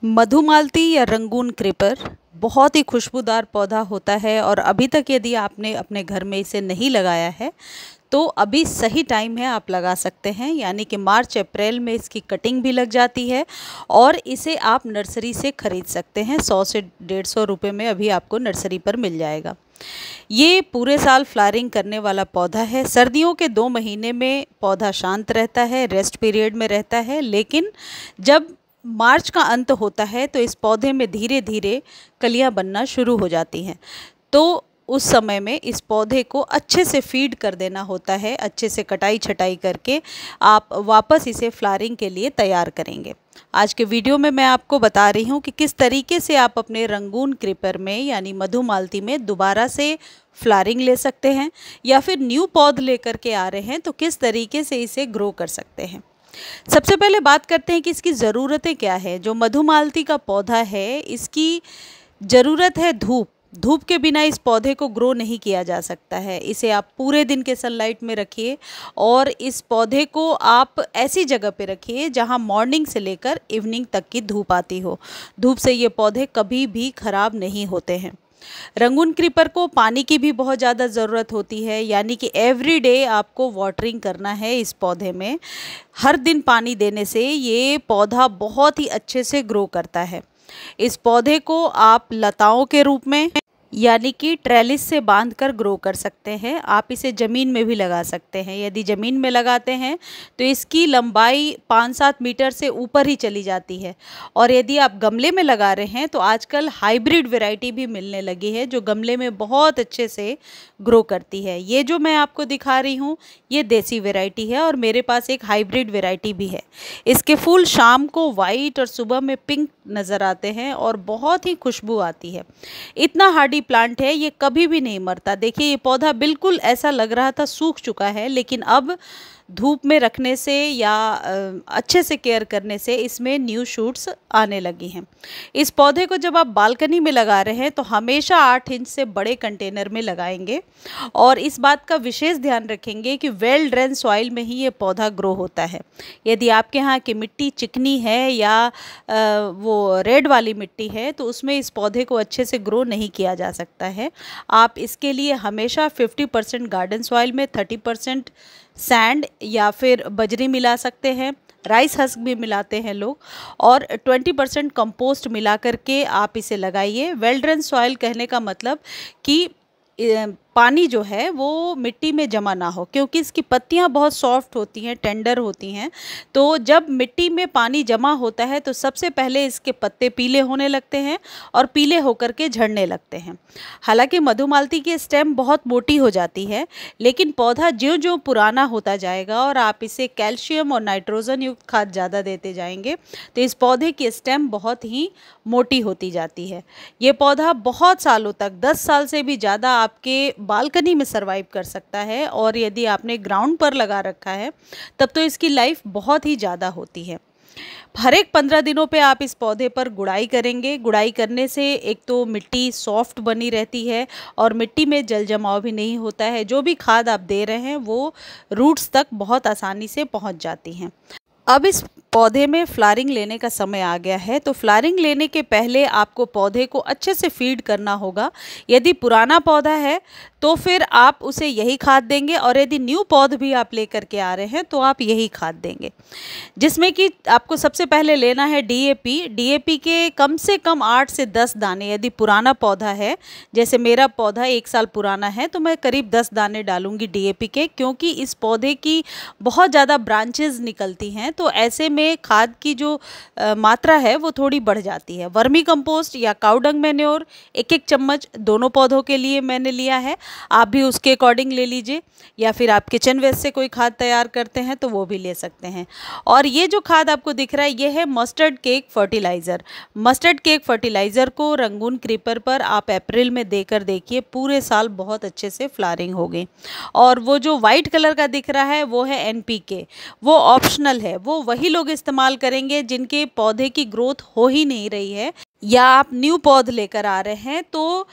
मधुमालती या Rangoon creeper बहुत ही खुशबूदार पौधा होता है और अभी तक यदि आपने अपने घर में इसे नहीं लगाया है तो अभी सही टाइम है, आप लगा सकते हैं। यानी कि मार्च अप्रैल में इसकी कटिंग भी लग जाती है और इसे आप नर्सरी से ख़रीद सकते हैं। 100 से 150 रुपये में अभी आपको नर्सरी पर मिल जाएगा। ये पूरे साल फ्लावरिंग करने वाला पौधा है। सर्दियों के 2 महीने में पौधा शांत रहता है, रेस्ट पीरियड में रहता है, लेकिन जब मार्च का अंत होता है तो इस पौधे में धीरे धीरे कलियां बनना शुरू हो जाती हैं। तो उस समय में इस पौधे को अच्छे से फीड कर देना होता है। अच्छे से कटाई छटाई करके आप वापस इसे फ्लावरिंग के लिए तैयार करेंगे। आज के वीडियो में मैं आपको बता रही हूँ कि किस तरीके से आप अपने रंगून क्रीपर में यानी मधुमालती में दोबारा से फ्लावरिंग ले सकते हैं, या फिर न्यू पौध लेकर के आ रहे हैं तो किस तरीके से इसे ग्रो कर सकते हैं। सबसे पहले बात करते हैं कि इसकी ज़रूरतें क्या है। जो मधुमालती का पौधा है, इसकी ज़रूरत है धूप। धूप के बिना इस पौधे को ग्रो नहीं किया जा सकता है। इसे आप पूरे दिन के सनलाइट में रखिए और इस पौधे को आप ऐसी जगह पे रखिए जहां मॉर्निंग से लेकर इवनिंग तक की धूप आती हो। धूप से ये पौधे कभी भी ख़राब नहीं होते हैं। रंगून क्रीपर को पानी की भी बहुत ज़्यादा ज़रूरत होती है, यानी कि एवरी डे आपको वाटरिंग करना है। इस पौधे में हर दिन पानी देने से ये पौधा बहुत ही अच्छे से ग्रो करता है। इस पौधे को आप लताओं के रूप में यानी कि ट्रेलिस से बांधकर ग्रो कर सकते हैं। आप इसे ज़मीन में भी लगा सकते हैं। यदि ज़मीन में लगाते हैं तो इसकी लंबाई 5-7 मीटर से ऊपर ही चली जाती है। और यदि आप गमले में लगा रहे हैं तो आजकल हाइब्रिड वैरायटी भी मिलने लगी है जो गमले में बहुत अच्छे से ग्रो करती है। ये जो मैं आपको दिखा रही हूँ ये देसी वैरायटी है और मेरे पास एक हाइब्रिड वैरायटी भी है। इसके फूल शाम को वाइट और सुबह में पिंक नज़र आते हैं और बहुत ही खुशबू आती है। इतना हार्डी प्लांट है, ये कभी भी नहीं मरता। देखिए, ये पौधा बिल्कुल ऐसा लग रहा था सूख चुका है, लेकिन अब धूप में रखने से या अच्छे से केयर करने से इसमें न्यू शूट्स आने लगी हैं। इस पौधे को जब आप बालकनी में लगा रहे हैं तो हमेशा 8 इंच से बड़े कंटेनर में लगाएंगे और इस बात का विशेष ध्यान रखेंगे कि वेल ड्रेन सॉइल में ही ये पौधा ग्रो होता है। यदि आपके यहाँ की मिट्टी चिकनी है या वो रेड वाली मिट्टी है तो उसमें इस पौधे को अच्छे से ग्रो नहीं किया जा सकता है। आप इसके लिए हमेशा 50% गार्डन सॉइल में 30% सैंड या फिर बजरी मिला सकते हैं। राइस हस्क भी मिलाते हैं लोग, और 20% कंपोस्ट मिला करके आप इसे लगाइए। वेल ड्रेन सॉइल कहने का मतलब कि पानी जो है वो मिट्टी में जमा ना हो, क्योंकि इसकी पत्तियां बहुत सॉफ्ट होती हैं, टेंडर होती हैं। तो जब मिट्टी में पानी जमा होता है तो सबसे पहले इसके पत्ते पीले होने लगते हैं और पीले होकर के झड़ने लगते हैं। हालांकि मधुमालती की स्टेम बहुत मोटी हो जाती है, लेकिन पौधा ज्यों ज्यों पुराना होता जाएगा और आप इसे कैल्शियम और नाइट्रोजन युक्त खाद ज़्यादा देते जाएंगे तो इस पौधे की स्टेम बहुत ही मोटी होती जाती है। ये पौधा बहुत सालों तक, 10 साल से भी ज़्यादा आपके बालकनी में सरवाइव कर सकता है, और यदि आपने ग्राउंड पर लगा रखा है तब तो इसकी लाइफ बहुत ही ज़्यादा होती है। हर एक 15 दिनों पे आप इस पौधे पर गुड़ाई करेंगे। गुड़ाई करने से एक तो मिट्टी सॉफ्ट बनी रहती है और मिट्टी में जल जमाव भी नहीं होता है। जो भी खाद आप दे रहे हैं वो रूट्स तक बहुत आसानी से पहुंच जाती हैं। अब इस पौधे में फ्लावरिंग लेने का समय आ गया है, तो फ्लावरिंग लेने के पहले आपको पौधे को अच्छे से फीड करना होगा। यदि पुराना पौधा है तो फिर आप उसे यही खाद देंगे, और यदि न्यू पौध भी आप लेकर के आ रहे हैं तो आप यही खाद देंगे, जिसमें कि आपको सबसे पहले लेना है डीएपी। डीएपी के कम से कम 8 से 10 दाने। यदि पुराना पौधा है, जैसे मेरा पौधा 1 साल पुराना है, तो मैं करीब 10 दाने डालूंगी डीएपी के, क्योंकि इस पौधे की बहुत ज़्यादा ब्रांचेज निकलती हैं, तो ऐसे में खाद की जो मात्रा है वो थोड़ी बढ़ जाती है। वर्मी कंपोस्ट या काउडंग मैन्योर 1-1 चम्मच दोनों पौधों के लिए मैंने लिया है। आप भी उसके अकॉर्डिंग ले लीजिए, या फिर आप किचन वेस्ट से कोई खाद तैयार करते हैं तो वो भी ले सकते हैं। और ये जो खाद आपको दिख रहा है ये है mustard cake fertiliser. Mustard cake fertiliser को रंगून क्रीपर पर आप अप्रैल में देकर देखिए, पूरे साल बहुत अच्छे से फ्लावरिंग होगी। और वो जो वाइट कलर का दिख रहा है वो है एनपीके। वो ऑप्शनल है, वो वही लोग इस्तेमाल करेंगे जिनके पौधे की ग्रोथ हो ही नहीं रही है, या आप न्यू पौध लेकर आ रहे हैं तो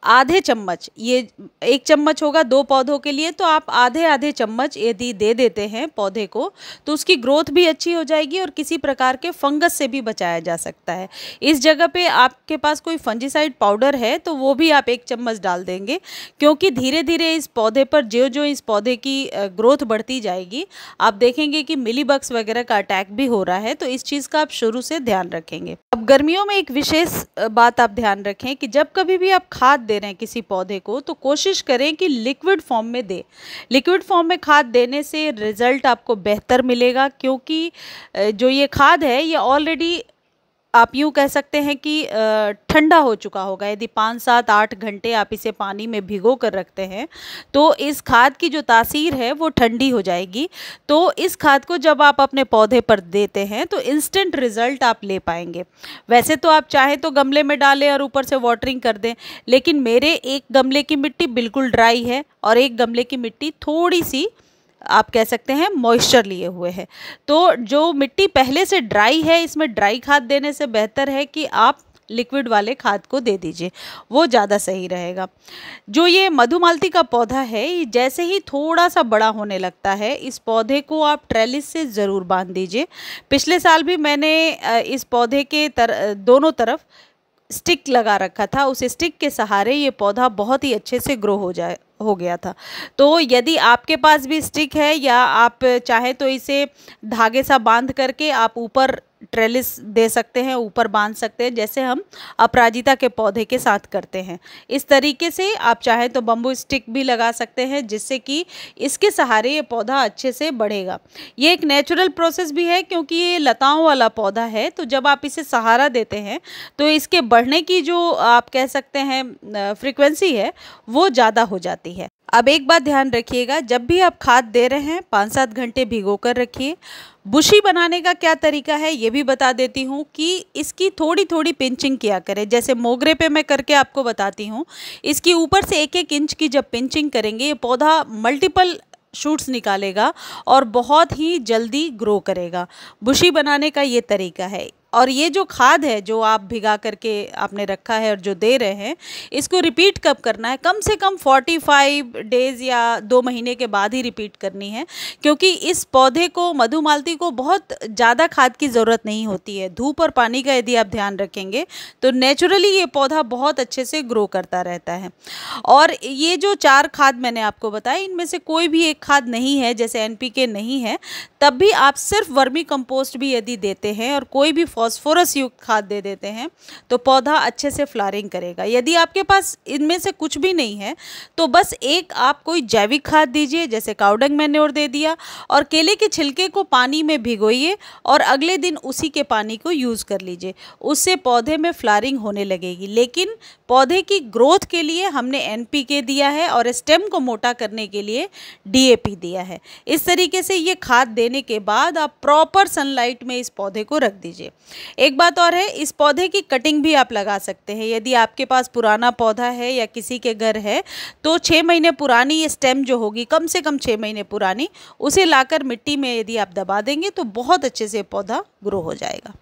आधे चम्मच, ये 1 चम्मच होगा 2 पौधों के लिए, तो आप आधे आधे चम्मच यदि दे देते हैं पौधे को तो उसकी ग्रोथ भी अच्छी हो जाएगी और किसी प्रकार के फंगस से भी बचाया जा सकता है। इस जगह पे आपके पास कोई फंजीसाइड पाउडर है तो वो भी आप 1 चम्मच डाल देंगे, क्योंकि धीरे धीरे इस पौधे पर जो जो इस पौधे की ग्रोथ बढ़ती जाएगी आप देखेंगे कि मिलीबग्स वगैरह का अटैक भी हो रहा है, तो इस चीज़ का आप शुरू से ध्यान रखेंगे। अब गर्मियों में एक विशेष बात आप ध्यान रखें कि जब कभी भी आप खाद दे रहे हैं किसी पौधे को तो कोशिश करें कि लिक्विड फॉर्म में दें। लिक्विड फॉर्म में खाद देने से रिज़ल्ट आपको बेहतर मिलेगा, क्योंकि जो ये खाद है ये ऑलरेडी आप यूँ कह सकते हैं कि ठंडा हो चुका होगा। यदि 5, 7, 8 घंटे आप इसे पानी में भिगो कर रखते हैं तो इस खाद की जो तासीर है वो ठंडी हो जाएगी। तो इस खाद को जब आप अपने पौधे पर देते हैं तो इंस्टेंट रिज़ल्ट आप ले पाएंगे। वैसे तो आप चाहें तो गमले में डालें और ऊपर से वाटरिंग कर दें, लेकिन मेरे एक गमले की मिट्टी बिल्कुल ड्राई है और एक गमले की मिट्टी थोड़ी सी आप कह सकते हैं मॉइस्चर लिए हुए है। तो जो मिट्टी पहले से ड्राई है इसमें ड्राई खाद देने से बेहतर है कि आप लिक्विड वाले खाद को दे दीजिए, वो ज़्यादा सही रहेगा। जो ये मधुमालती का पौधा है ये जैसे ही थोड़ा सा बड़ा होने लगता है इस पौधे को आप ट्रेलिस से ज़रूर बांध दीजिए। पिछले साल भी मैंने इस पौधे के दोनों तरफ स्टिक लगा रखा था, उस स्टिक के सहारे ये पौधा बहुत ही अच्छे से ग्रो हो गया था। तो यदि आपके पास भी स्टिक है या आप चाहें तो इसे धागे सा बांध करके आप ऊपर ट्रेलिस दे सकते हैं, ऊपर बांध सकते हैं, जैसे हम अपराजिता के पौधे के साथ करते हैं। इस तरीके से आप चाहें तो बम्बू स्टिक भी लगा सकते हैं, जिससे कि इसके सहारे ये पौधा अच्छे से बढ़ेगा। ये एक नेचुरल प्रोसेस भी है, क्योंकि ये लताओं वाला पौधा है, तो जब आप इसे सहारा देते हैं तो इसके बढ़ने की जो आप कह सकते हैं फ्रीक्वेंसी है वो ज़्यादा हो जाती है। अब एक बात ध्यान रखिएगा, जब भी आप खाद दे रहे हैं 5-7 घंटे भिगो कर रखिए। बुशी बनाने का क्या तरीका है ये भी बता देती हूँ कि इसकी थोड़ी थोड़ी पिंचिंग किया करें, जैसे मोगरे पे मैं करके आपको बताती हूँ। इसकी ऊपर से 1-1 इंच की जब पिंचिंग करेंगे ये पौधा मल्टीपल शूट्स निकालेगा और बहुत ही जल्दी ग्रो करेगा। बुशी बनाने का ये तरीका है। और ये जो खाद है जो आप भिगा करके आपने रखा है और जो दे रहे हैं, इसको रिपीट कब करना है? कम से कम 45 डेज़ या 2 महीने के बाद ही रिपीट करनी है, क्योंकि इस पौधे को मधुमालती को बहुत ज़्यादा खाद की ज़रूरत नहीं होती है। धूप और पानी का यदि आप ध्यान रखेंगे तो नेचुरली ये पौधा बहुत अच्छे से ग्रो करता रहता है। और ये जो 4 खाद मैंने आपको बताया इनमें से कोई भी एक खाद नहीं है, जैसे NPK नहीं है, तब भी आप सिर्फ वर्मी कंपोस्ट भी यदि देते हैं और कोई भी फॉस्फोरस युक्त खाद दे देते हैं तो पौधा अच्छे से फ्लावरिंग करेगा। यदि आपके पास इनमें से कुछ भी नहीं है तो बस एक आप कोई जैविक खाद दीजिए, जैसे काउडंग मैन्योर दे दिया, और केले के छिलके को पानी में भिगोइए और अगले दिन उसी के पानी को यूज़ कर लीजिए। उससे पौधे में फ्लावरिंग होने लगेगी। लेकिन पौधे की ग्रोथ के लिए हमने NPK दिया है और स्टेम को मोटा करने के लिए DAP दिया है। इस तरीके से ये खाद देने के बाद आप प्रॉपर सनलाइट में इस पौधे को रख दीजिए। एक बात और है, इस पौधे की कटिंग भी आप लगा सकते हैं। यदि आपके पास पुराना पौधा है या किसी के घर है तो 6 महीने पुरानी ये स्टेम जो होगी, कम से कम 6 महीने पुरानी, उसे लाकर मिट्टी में यदि आप दबा देंगे तो बहुत अच्छे से पौधा ग्रो हो जाएगा।